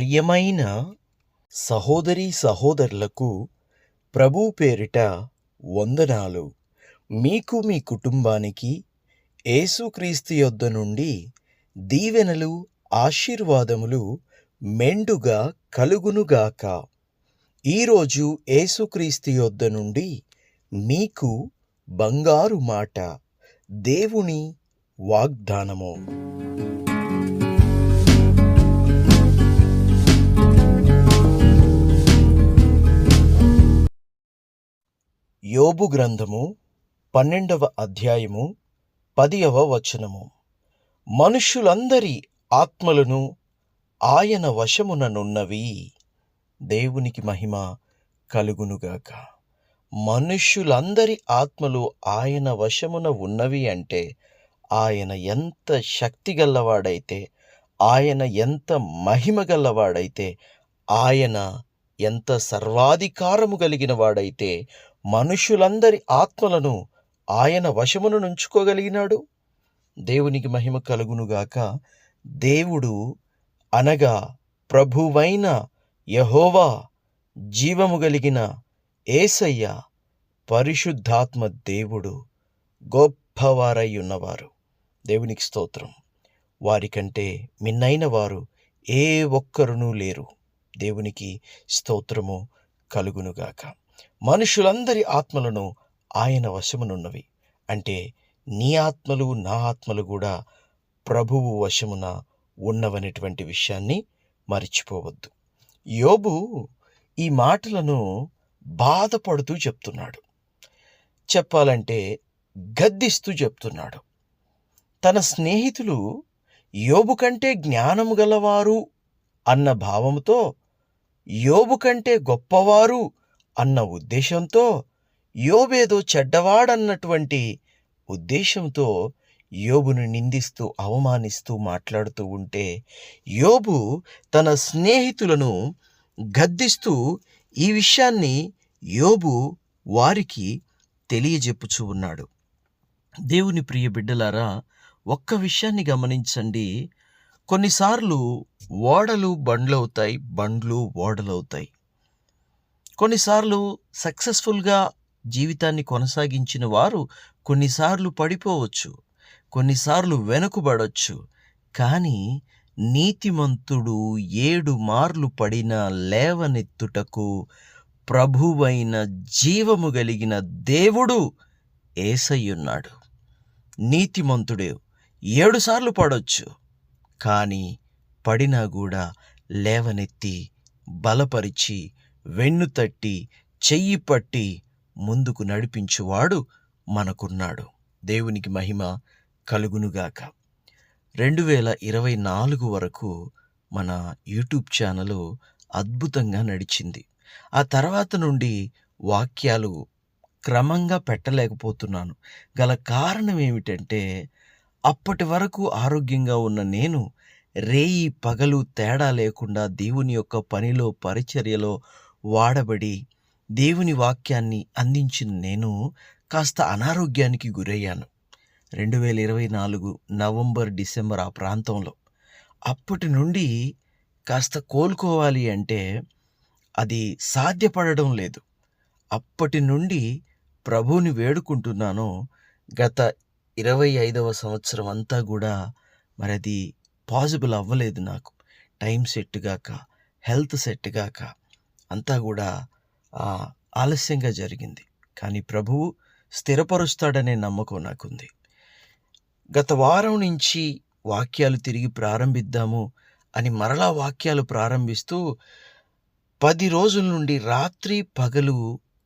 ప్రియమైన సహోదరీ సహోదరులకు ప్రభువు పేరిట వందనాలు. మీకు మీ కుటుంబానికి యేసుక్రీస్తు యొద్ద నుండి దీవెనలు, ఆశీర్వాదములు మెండుగా కలుగునుగాక. ఈరోజు యేసుక్రీస్తు యొద్ద నుండి మీకు బంగారు మాట, దేవుని వాగ్దానము. యోబు గ్రంథము 12వ అధ్యాయము 10వ వచనము. మనుష్యులందరి ఆత్మలను ఆయన వశముననున్నవి. దేవునికి మహిమ కలుగునుగాక. మనుష్యులందరి ఆత్మలు ఆయన వశమున ఉన్నవి అంటే ఆయన ఎంత శక్తి గల్లవాడైతే, ఆయన ఎంత మహిమ గల్లవాడైతే, ఆయన ఎంత సర్వాధికారము కలిగిన వాడైతే మనుషులందరి ఆత్మలను ఆయన వశమున నుంచుకోగలిగినాడు. దేవునికి మహిమ కలుగునుగాక. దేవుడు అనగా ప్రభువైన యెహోవా, జీవము కలిగిన యేసయ్య, పరిశుద్ధాత్మ దేవుడు గొప్పవారై ఉన్నవారు. దేవునికి స్తోత్రం. వారికంటే మిన్నైన వారు ఏ ఒక్కరునూ లేరు. దేవునికి స్తోత్రము కలుగునుగాక. మనుషులందరి ఆత్మలను ఆయన వశమునున్నవి అంటే నీ ఆత్మలు, నా ఆత్మలు కూడా ప్రభువు వశమున ఉన్నవనేటువంటి విషయాన్ని మరిచిపోవద్దు. యోబు ఈ మాటలను బాధపడుతూ చెప్తున్నాడు. చెప్పాలంటే గద్దిస్తూ చెప్తున్నాడు. తన స్నేహితులు యోబు కంటే జ్ఞానము గలవారు అన్న భావంతో, యోబు కంటే గొప్పవారు అన్న ఉద్దేశంతో, యోబేదో చెడ్డవాడన్నటువంటి ఉద్దేశంతో యోబును నిందిస్తూ, అవమానిస్తూ మాట్లాడుతూ ఉంటే, యోబు తన స్నేహితులను గద్దిస్తూ ఈ విషయాన్ని యోబు వారికి తెలియజెప్పుచూ ఉన్నాడు. దేవుని ప్రియ బిడ్డలారా, ఒక్క విషయాన్ని గమనించండి. కొన్నిసార్లు ఓడలు బండ్లవుతాయి, బండ్లు ఓడలవుతాయి. కొన్నిసార్లు సక్సెస్ఫుల్గా జీవితాన్ని కొనసాగించిన వారు కొన్నిసార్లు పడిపోవచ్చు, కొన్నిసార్లు వెనుకబడవచ్చు. కానీ నీతిమంతుడు 7 మార్లు పడినా లేవనెత్తుటకు ప్రభువైన జీవము కలిగిన దేవుడు యేసయ్యున్నాడు. నీతిమంతుడు 7 సార్లు పడొచ్చు, కానీ పడినా కూడా లేవనెత్తి, బలపరిచి, వెన్నుతట్టి, చెయ్యి పట్టి ముందుకు నడిపించువాడు మనకున్నాడు. దేవునికి మహిమ కలుగునుగాక. 2024 వరకు మన యూట్యూబ్ ఛానల్ అద్భుతంగా నడిచింది. ఆ తర్వాత నుండి వాక్యాలు క్రమంగా పెట్టలేకపోతున్నాను. గల కారణం ఏమిటంటే, అప్పటి వరకు ఆరోగ్యంగా ఉన్న నేను రేయి పగలు తేడా లేకుండా దేవుని యొక్క పనిలో, పరిచర్యలో వాడబడి దేవుని వాక్యాన్ని అందించిన నేను కాస్త అనారోగ్యానికి గురయ్యాను. 2024 నవంబర్, డిసెంబర్ ఆ ప్రాంతంలో. అప్పటి నుండి కాస్త కోలుకోవాలి అంటే అది సాధ్యపడడం లేదు. అప్పటి నుండి ప్రభువుని వేడుకుంటున్నాను. గత 25వ సంవత్సరం అంతా కూడా మరి అది పాసిబుల్ అవ్వలేదు నాకు. టైం సెట్ గాక, హెల్త్ సెట్ గాక అంతా కూడా ఆలస్యంగా జరిగింది. కానీ ప్రభువు స్థిరపరుస్తాడనే నమ్మకం నాకుంది. గత వారం నుంచి వాక్యాలు తిరిగి ప్రారంభిద్దాము అని మరలా వాక్యాలు ప్రారంభిస్తూ 10 రోజుల నుండి రాత్రి పగలు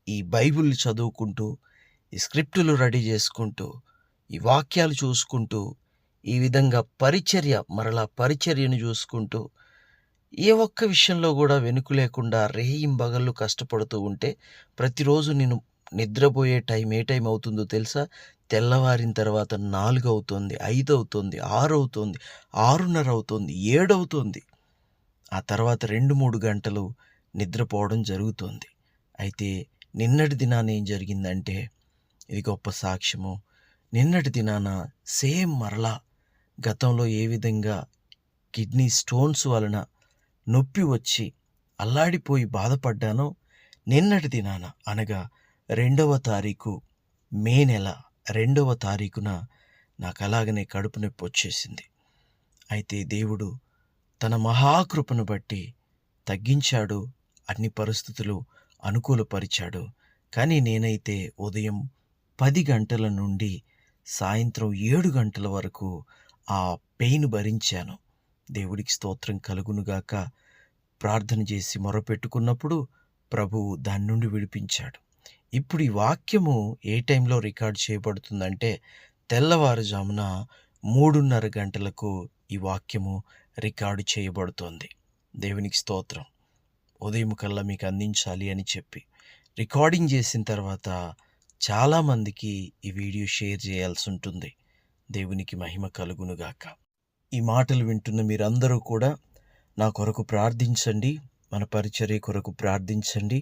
ఈ బైబిల్ చదువుకుంటూ, ఈ స్క్రిప్టులు రెడీ చేసుకుంటూ, ఈ వాక్యాలు చూసుకుంటూ, ఈ విధంగా మరలా పరిచర్యను చూసుకుంటూ, ఏ ఒక్క విషయంలో కూడా వెనుక లేకుండా రేయింబగళ్ళు కష్టపడుతూ ఉంటే, ప్రతిరోజు నేను నిద్రపోయే టైం ఏ టైం అవుతుందో తెలుసా? తెల్లవారిన తర్వాత 4 అవుతుంది, 5 అవుతుంది, 6 అవుతుంది, 6:30 అవుతుంది, 7 అవుతుంది. ఆ తర్వాత 2-3 గంటలు నిద్రపోవడం జరుగుతుంది. అయితే నిన్నటి దినాన ఏం జరిగిందంటే, ఇది గొప్ప సాక్ష్యము. నిన్నటి దినాన సేమ్ మరలా గతంలో ఏ విధంగా కిడ్నీ స్టోన్స్ వలన నొప్పి వచ్చి అల్లాడిపోయి బాధపడ్డానో నిన్నటి దినాన అనగా 2వ తారీఖు మే నెల 2వ తారీఖున నాకు అలాగనే కడుపు నొప్పి వచ్చేసింది. అయితే దేవుడు తన మహాకృపను బట్టి తగ్గించాడు, అన్ని పరిస్థితులు అనుకూలపరిచాడు. కానీ నేనైతే ఉదయం 10 గంటల నుండి సాయంత్రం 7 గంటల వరకు ఆ పెయిన్ భరించాను. దేవుడికి స్తోత్రం కలుగునుగాక. ప్రార్థన చేసి మొరపెట్టుకున్నప్పుడు ప్రభువు దాని నుండి విడిపించాడు. ఇప్పుడు ఈ వాక్యము ఏ టైంలో రికార్డ్ చేయబడుతుందంటే తెల్లవారుజామున 3:30 గంటలకు ఈ వాక్యము రికార్డు చేయబడుతోంది. దేవునికి స్తోత్రం. ఉదయం కల్లా మీకు అందించాలి అని చెప్పి రికార్డింగ్ చేసిన తర్వాత చాలామందికి ఈ వీడియో షేర్ చేయాల్సి ఉంటుంది. దేవునికి మహిమ కలుగునుగాక. ఈ మాటలు వింటున్న మీరందరూ కూడా నా కొరకు ప్రార్థించండి, మన పరిచర్య కొరకు ప్రార్థించండి.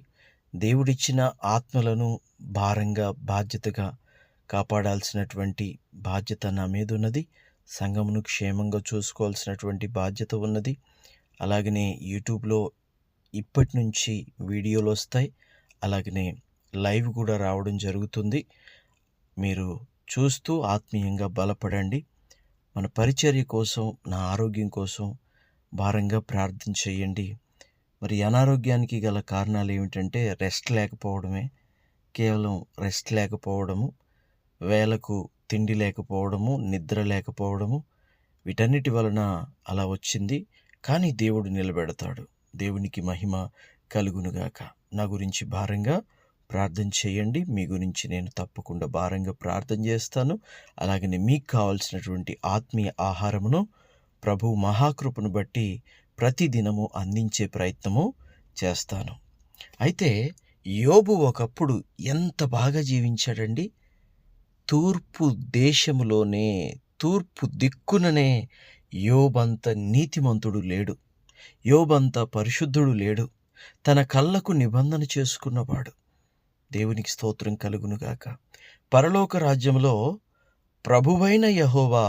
దేవుడిచ్చిన ఆత్మలను భారంగా బాధ్యతగా కాపాడాల్సినటువంటి బాధ్యత నా మీద ఉన్నది. సంఘమును క్షేమంగా చూసుకోవాల్సినటువంటి బాధ్యత ఉన్నది. అలాగనే యూట్యూబ్లో ఇప్పటి నుంచి వీడియోలు వస్తాయి, అలాగనే లైవ్ కూడా రావడం జరుగుతుంది. మీరు చూస్తూ ఆత్మీయంగా బలపడండి. మన పరిచర్య కోసం, నా ఆరోగ్యం కోసం భారంగా ప్రార్థన చేయండి. మరి అనారోగ్యానికి గల కారణాలు ఏమిటంటే రెస్ట్ లేకపోవడమే. కేవలం రెస్ట్ లేకపోవడము, వేళకు తిండి లేకపోవడము, నిద్ర లేకపోవడము, వీటన్నిటి వలన అలా వచ్చింది. కానీ దేవుడు నిలబెడతాడు. దేవునికి మహిమ కలుగునుగాక. నా గురించి భారంగా ప్రార్థన చేయండి. మీ గురించి నేను తప్పకుండా భారంగా ప్రార్థన చేస్తాను. అలాగనే మీకు కావాల్సినటువంటి ఆత్మీయ ఆహారమును ప్రభువు మహాకృపను బట్టి ప్రతిదినము అందించే ప్రయత్నము చేస్తాను. అయితే యోబు ఒకప్పుడు ఎంత బాగా జీవించాడండి. తూర్పు దేశములోనే, తూర్పు దిక్కుననే యోబంత నీతిమంతుడు లేడు, యోబంత పరిశుద్ధుడు లేడు. తన కళ్ళకు నిబంధన చేసుకున్నవాడు. దేవునికి స్తోత్రం కలుగునుగాక. పరలోక రాజ్యంలో ప్రభువైన యెహోవా,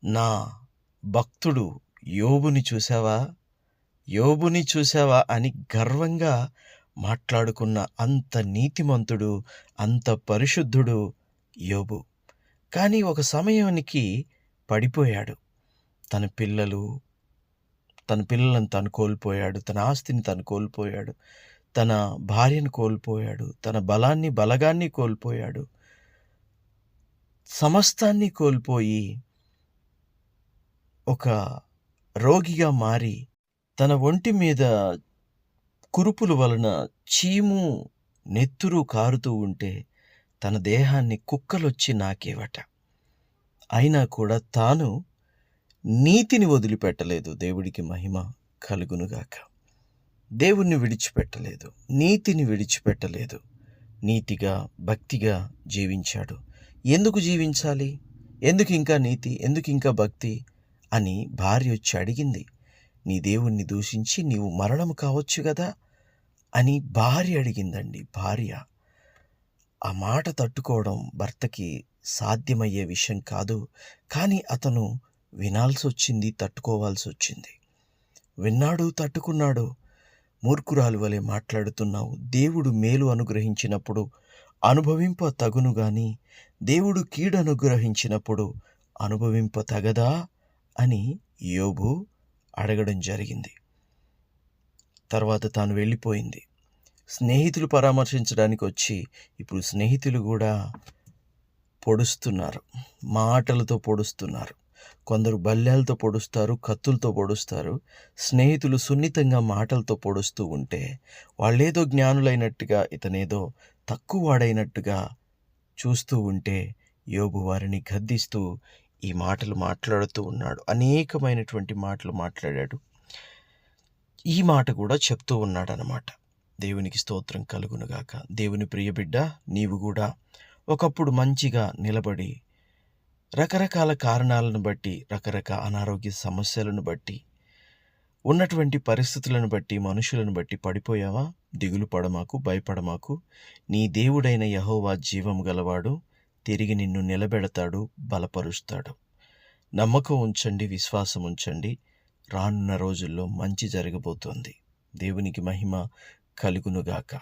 నా భక్తుడు యోబుని చూసావా, యోబుని చూసావా అని గర్వంగా మాట్లాడుకున్న అంత నీతిమంతుడు, అంత పరిశుద్ధుడు యోబు. కానీ ఒక సమయానికి పడిపోయాడు. తన పిల్లలను తను కోల్పోయాడు, తన ఆస్తిని తను కోల్పోయాడు, తన భార్యను కోల్పోయాడు, తన బలగాన్ని కోల్పోయాడు. సమస్తాన్ని కోల్పోయి ఒక రోగిగా మారి తన ఒంటి మీద కురుపుల వలన చీము నెత్తురు కారుతూ ఉంటే తన దేహాన్ని కుక్కలొచ్చి నాకేవట. అయినా కూడా తాను నీతిని వదిలిపెట్టలేదు. దేవుడికి మహిమ కలుగునుగాక. దేవుణ్ణి విడిచిపెట్టలేదు, నీతిని విడిచిపెట్టలేదు. నీతిగా భక్తిగా జీవించాడు. ఎందుకు జీవించాలి, ఎందుకు ఇంకా నీతి, ఎందుకు ఇంకా భక్తి అని భార్య వచ్చి అడిగింది. నీ దేవుణ్ణి దూషించి నీవు మరణము కావచ్చు కదా అని భార్య అడిగిందండి. భార్య ఆ మాట తట్టుకోవడం భర్తకి సాధ్యమయ్యే విషయం కాదు. కానీ అతను వినాల్సి వచ్చింది, తట్టుకోవాల్సి వచ్చింది. విన్నాడు, తట్టుకున్నాడు. మూర్ఖురాలు వలె మాట్లాడుతున్నావు. దేవుడు మేలు అనుగ్రహించినప్పుడు అనుభవింప తగును గాని దేవుడు కీడు అనుగ్రహించినప్పుడు అనుభవింప తగదా అని యోబు అడగడం జరిగింది. తర్వాత తాను వెళ్ళిపోయింది. స్నేహితులు పరామర్శించడానికి వచ్చి ఇప్పుడు స్నేహితులు కూడా పొడుస్తున్నారు, మాటలతో పొడుస్తున్నారు. కొందరు బల్యాలతో పొడుస్తారు, కత్తులతో పొడుస్తారు. స్నేహితులు సున్నితంగా మాటలతో పొడుస్తూ ఉంటే వాళ్ళేదో జ్ఞానులైనట్టుగా, ఇతనేదో తక్కువ వాడైనట్టుగా చూస్తూ ఉంటే యోబు వారిని గద్దిస్తూ ఈ మాటలు మాట్లాడుతూ ఉన్నాడు. అనేకమైనటువంటి మాటలు మాట్లాడాడు. ఈ మాట కూడా చెప్తూ ఉన్నాడనమాట. దేవునికి స్తోత్రం కలుగునుగాక. దేవుని ప్రియబిడ్డ, నీవు కూడా ఒకప్పుడు మంచిగా నిలబడి రకరకాల కారణాలను బట్టి, రకరకాల అనారోగ్య సమస్యలను బట్టి, ఉన్నటువంటి పరిస్థితులను బట్టి, మనుషులను బట్టి పడిపోయావా? దిగులు పడమాకు, భయపడమాకు. నీ దేవుడైన యెహోవా జీవము గలవాడు. తిరిగి నిన్ను నిలబెడతాడు, బలపరుస్తాడు. నమ్మకం ఉంచండి, విశ్వాసం ఉంచండి. రానున్న రోజుల్లో మంచి జరగబోతోంది. దేవునికి మహిమ కలుగునుగాక.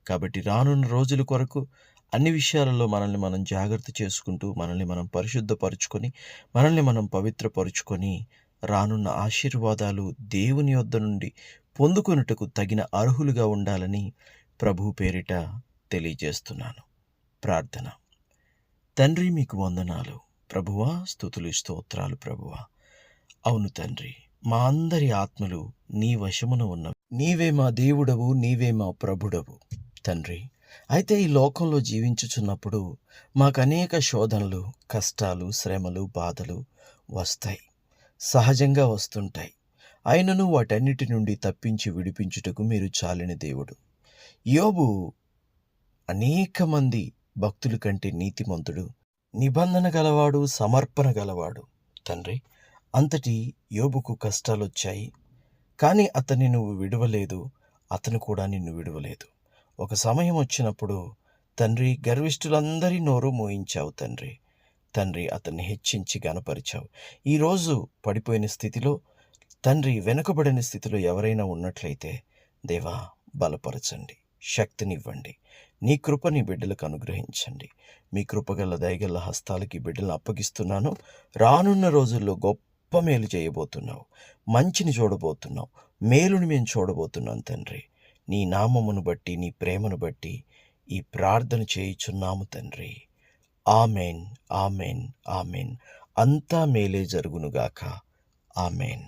కాబట్టి రానున్న రోజుల కొరకు అన్ని విషయాలలో మనల్ని మనం జాగ్రత్త చేసుకుంటూ, మనల్ని మనం పరిశుద్ధపరుచుకొని, మనల్ని మనం పవిత్రపరుచుకొని, రానున్న ఆశీర్వాదాలు దేవుని యొద్ద నుండి పొందుకొనుటకు తగిన అర్హులుగా ఉండాలని ప్రభువు పేరిట తెలియజేస్తున్నాను. ప్రార్థన. తండ్రి, మీకు వందనాలు ప్రభువా, స్తుతులు స్తోత్రాలు ప్రభువా. అవును తండ్రి, మా అందరి ఆత్మలు నీ వశమున ఉన్నవి. నీవే మా దేవుడవు, నీవే మా ప్రభుడవు తండ్రి. అయితే ఈ లోకంలో జీవించుచున్నప్పుడు మాకు అనేక శోధనలు, కష్టాలు, శ్రమలు, బాధలు వస్తాయి, సహజంగా వస్తుంటాయి. అయినను వాటన్నిటి నుండి తప్పించి విడిపించుటకు మీరు చాలిన దేవుడు. యోబు అనేక మంది భక్తుల కంటే నీతిమంతుడు, నిబంధన గలవాడు, సమర్పణ గలవాడు తండ్రి. అంతటి యోబుకు కష్టాలొచ్చాయి, కానీ అతన్ని నువ్వు విడవలేదు, అతను కూడా నిన్ను విడవలేదు. ఒక సమయం వచ్చినప్పుడు తండ్రి, గర్విష్ఠులందరి నోరు మోయించావు తండ్రి. తండ్రి, అతన్ని హెచ్చించి గనపరిచావు. ఈరోజు పడిపోయిన స్థితిలో తండ్రి, వెనుకబడిన స్థితిలో ఎవరైనా ఉన్నట్లయితే దేవా, బలపరచండి, శక్తినివ్వండి. నీ కృప నీ బిడ్డలకు అనుగ్రహించండి. మీ కృపగల దయగల హస్తాలకి బిడ్డలను అప్పగిస్తున్నాను. రానున్న రోజుల్లో గొప్ప మేలు చేయబోతున్నావు, మంచిని చూడబోతున్నావు, మేలుని మేము చూడబోతున్నాం తండ్రి. నీ నామమును బట్టి, నీ ప్రేమను బట్టి ఈ ప్రార్థన చేయుచున్నాము తండ్రి. Amen, amen, amen. అంతా మేలే జరుగునుగాక. ఆమెన్.